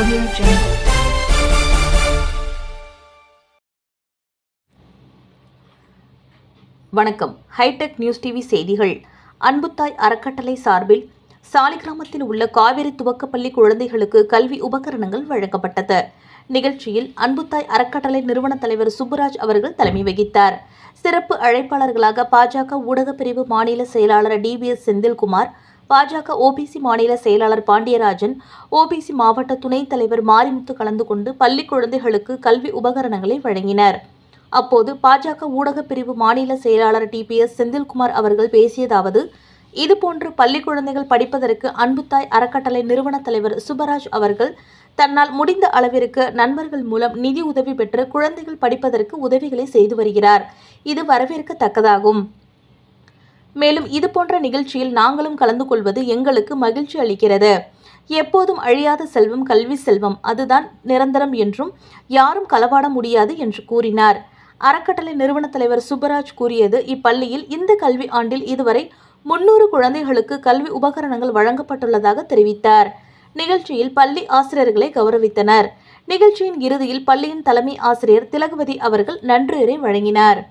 Audio Jungle. வணக்கம். Hitech news TV செய்திகள். அன்புத்தாய் அறக்கட்டளை சார்பில் சாலிகிராமத்தில் உள்ள காவேரி துவக்கப்பள்ளி குழந்தைகளுக்கு கல்வி உபகரணங்கள் வழங்கப்பட்டது. நிகழ்ச்சியில் அன்புத்தாய் அறக்கட்டளை நிறுவன தலைவர் சுப்புராஜ் அவர்கள் தலைமை வகித்தார். சிறப்பு அழைப்பாளர்களாக பாஜக ஊடகப் பிரிவு மாநில செயலாளர் DBS செந்தில்குமார், பாஜக OBC மாநில செயலாளர் பாண்டியராஜன், OBC மாவட்ட துணைத் தலைவர் மாரிமுத்து கலந்து கொண்டு பள்ளி குழந்தைகளுக்கு கல்வி உபகரணங்களை வழங்கினர். அப்போது பாஜக ஊடகப் பிரிவு மாநில செயலாளர் TPS செந்தில்குமார் அவர்கள் பேசியதாவது: இதுபோன்று பள்ளி குழந்தைகள் படிப்பதற்கு அன்புத்தாய் அறக்கட்டளை நிறுவன தலைவர் சுப்பராஜ் அவர்கள் தன்னால் முடிந்த அளவிற்கு நண்பர்கள் மூலம் நிதி உதவி பெற்று குழந்தைகள் படிப்பதற்கு உதவிகளை செய்து வருகிறார். இது வரவேற்கத்தக்கதாகும். மேலும் இதுபோன்ற நிகழ்ச்சியில் நாங்களும் கலந்து கொள்வது எங்களுக்கு மகிழ்ச்சி அளிக்கிறது. எப்போதும் அழியாத செல்வம் கல்வி செல்வம், அதுதான் நிரந்தரம் என்றும் யாரும் களவாட முடியாது என்று கூறினார். அறக்கட்டளை நிறுவன தலைவர் சுப்பராஜ் கூறியது: இப்பள்ளியில் இந்த கல்வி ஆண்டில் இதுவரை 300 குழந்தைகளுக்கு கல்வி உபகரணங்கள் வழங்கப்பட்டுள்ளதாக தெரிவித்தார். நிகழ்ச்சியில் பள்ளி ஆசிரியர்களை கௌரவித்தனர். நிகழ்ச்சியின் இறுதியில் பள்ளியின் தலைமை ஆசிரியர் திலகவதி அவர்கள் நன்றியுரை வழங்கினார்.